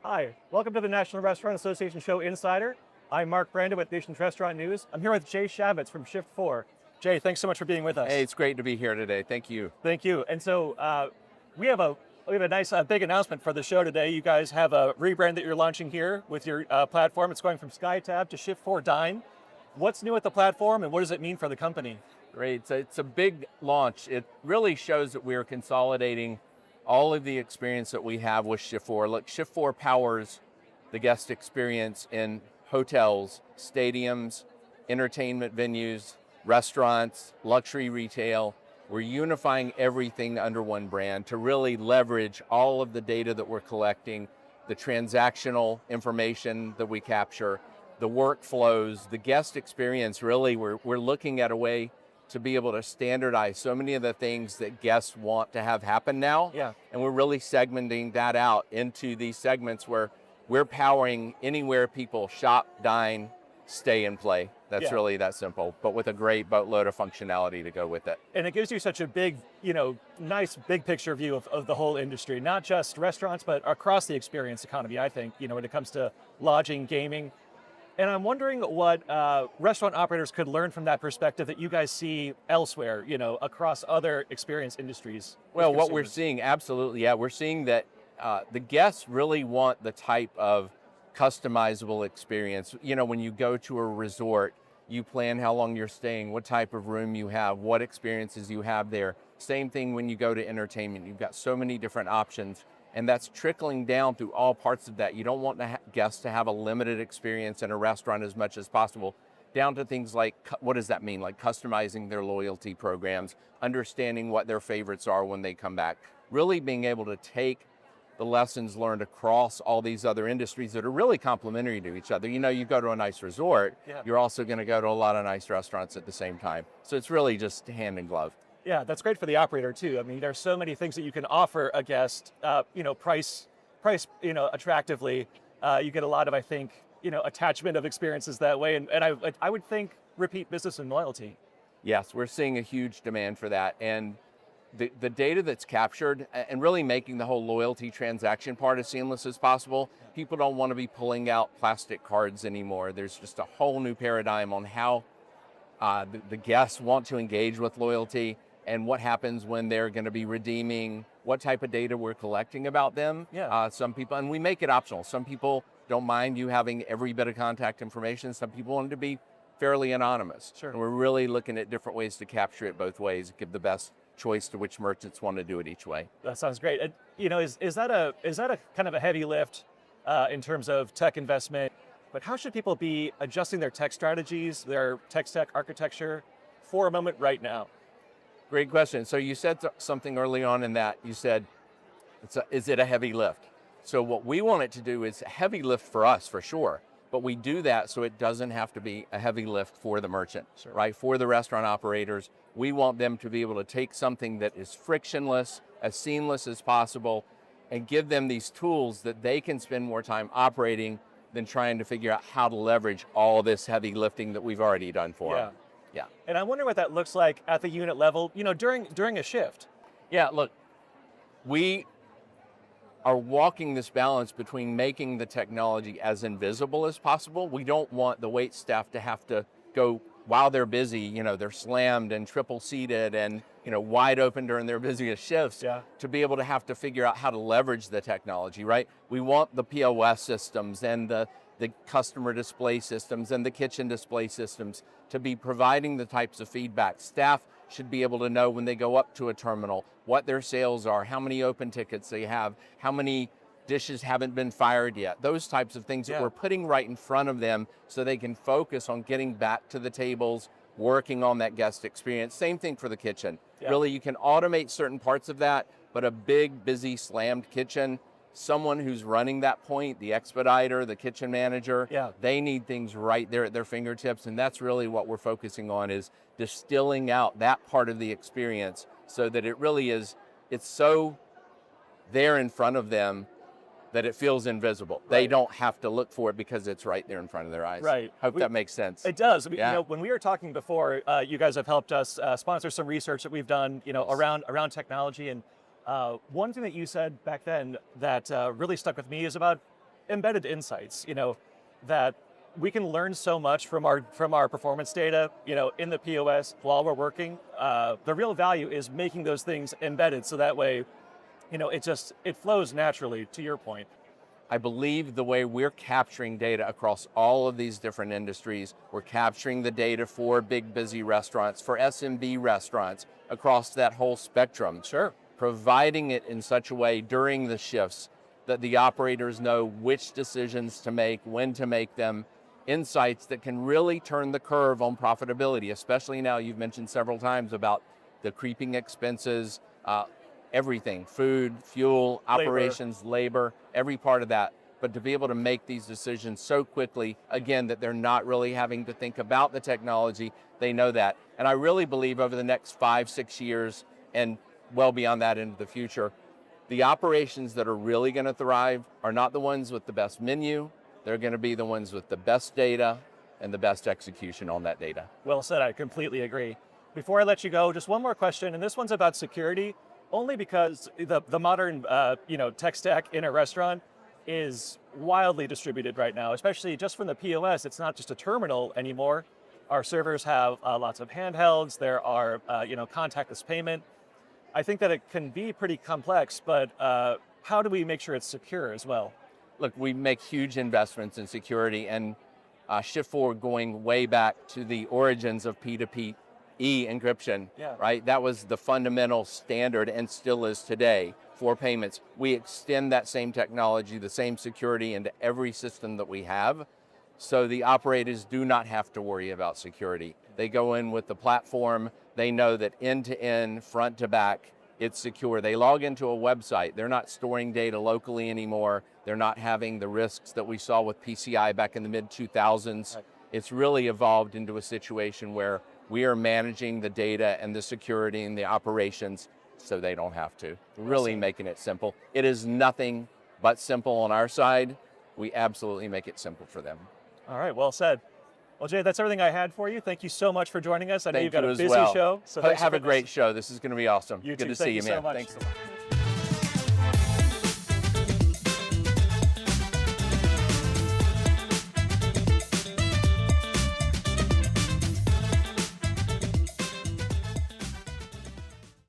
Hi, welcome to the National Restaurant Association Show Insider. I'm Mark Brandau with Nation's Restaurant News. I'm here with Jay Shavitz from Shift4. Jay, thanks so much for being with us. Hey, it's great to be here today. Thank you. Thank you. And so we have a nice big announcement for the show today. You guys have a rebrand that you're launching here with your platform. It's going from SkyTab to Shift4 Dine. What's new with the platform and what does it mean for the company? Great. So it's a big launch. It really shows that we're consolidating all of the experience that we have with Shift4. Look, Shift4 powers the guest experience in hotels, stadiums, entertainment venues, restaurants, luxury retail. We're unifying everything under one brand to really leverage all of the data that we're collecting, the transactional information that we capture, the workflows, the guest experience. Really, we're looking at a way to be able to standardize so many of the things that guests want to have happen now. Yeah. And we're really segmenting that out into these segments where we're powering anywhere people shop, dine, stay, and play. That's really that simple, but with a great boatload of functionality to go with it. And it gives you such a big, nice big picture view of the whole industry, not just restaurants, but across the experience economy, I think, when it comes to lodging, gaming. And I'm wondering what restaurant operators could learn from that perspective that you guys see elsewhere, across other experience industries. Well, what we're seeing, absolutely, yeah. We're seeing that the guests really want the type of customizable experience. When you go to a resort, you plan how long you're staying, what type of room you have, what experiences you have there. Same thing when you go to entertainment. You've got so many different options. And that's trickling down through all parts of that. You don't want guests to have a limited experience in a restaurant as much as possible, down to things like, what does that mean? Like customizing their loyalty programs, understanding what their favorites are when they come back, really being able to take the lessons learned across all these other industries that are really complementary to each other. You go to a nice resort, you're also gonna go to a lot of nice restaurants at the same time. So it's really just hand in glove. Yeah, that's great for the operator too. I mean, there's so many things that you can offer a guest, price, attractively. You get a lot of, I think, attachment of experiences that way. And I would think repeat business and loyalty. Yes, we're seeing a huge demand for that. And the data that's captured and really making the whole loyalty transaction part as seamless as possible. People don't want to be pulling out plastic cards anymore. There's just a whole new paradigm on how the guests want to engage with loyalty and what happens when they're going to be redeeming, what type of data we're collecting about them. Some people, and we make it optional. Some people don't mind you having every bit of contact information. Some people want it to be fairly anonymous. Sure. And we're really looking at different ways to capture it both ways, give the best choice to which merchants want to do it each way. That sounds great. Is that a kind of a heavy lift in terms of tech investment? But how should people be adjusting their tech strategies, their tech stack architecture for a moment right now? Great question. So you said something early on in that. You said, is it a heavy lift? So what we want it to do is a heavy lift for us, for sure. But we do that so it doesn't have to be a heavy lift for the merchant, right? For the restaurant operators, we want them to be able to take something that is frictionless, as seamless as possible, and give them these tools that they can spend more time operating than trying to figure out how to leverage all this heavy lifting that we've already done for them. Yeah. And I wonder what that looks like at the unit level, during a shift. Yeah, look, we are walking this balance between making the technology as invisible as possible. We don't want the wait staff to have to go while they're busy, they're slammed and triple seated and, wide open during their busiest shifts to be able to have to figure out how to leverage the technology, right? We want the POS systems and the customer display systems and the kitchen display systems to be providing the types of feedback. Staff should be able to know when they go up to a terminal, what their sales are, how many open tickets they have, how many dishes haven't been fired yet. Those types of things that we're putting right in front of them so they can focus on getting back to the tables, working on that guest experience. Same thing for the kitchen. Really, you can automate certain parts of that, but a big, busy, slammed kitchen, someone who's running that point, the expediter, the kitchen manager, they need things right there at their fingertips. And that's really what we're focusing on, is distilling out that part of the experience so that it really is, it's so there in front of them that it feels invisible. Right. They don't have to look for it because it's right there in front of their eyes. Right. Hope that makes sense. It does. When we were talking before, you guys have helped us sponsor some research that we've done, around technology. And one thing that you said back then that really stuck with me is about embedded insights, that we can learn so much from our performance data, in the POS while we're working. The real value is making those things embedded, so that way, it flows naturally. To your point, I believe the way we're capturing data across all of these different industries, we're capturing the data for big, busy restaurants, for SMB restaurants, across that whole spectrum. Sure. Providing it in such a way during the shifts that the operators know which decisions to make, when to make them, insights that can really turn the curve on profitability, especially now. You've mentioned several times about the creeping expenses, everything, food, fuel, operations, labor, every part of that. But to be able to make these decisions so quickly, again, that they're not really having to think about the technology, they know that. And I really believe over the next 5-6 years and well beyond that into the future, the operations that are really going to thrive are not the ones with the best menu. They're going to be the ones with the best data and the best execution on that data. Well said, I completely agree. Before I let you go, just one more question, and this one's about security, only because the modern tech stack in a restaurant is wildly distributed right now, especially just from the POS. It's not just a terminal anymore. Our servers have lots of handhelds. There are contactless payment. I think that it can be pretty complex, but how do we make sure it's secure as well? Look, we make huge investments in security, and Shift4 going way back to the origins of P2P encryption, right? That was the fundamental standard and still is today for payments. We extend that same technology, the same security into every system that we have, so the operators do not have to worry about security. They go in with the platform, they know that end to end, front to back, it's secure. They log into a website. They're not storing data locally anymore. They're not having the risks that we saw with PCI back in the mid-2000s. Right. It's really evolved into a situation where we are managing the data and the security and the operations so they don't have to. Really making it simple. It is nothing but simple on our side. We absolutely make it simple for them. All right, well said. Well, Jay, that's everything I had for you. Thank you so much for joining us. I know you've got a busy show. So have a great show. This is going to be awesome. Good to see you, man. Thanks so much.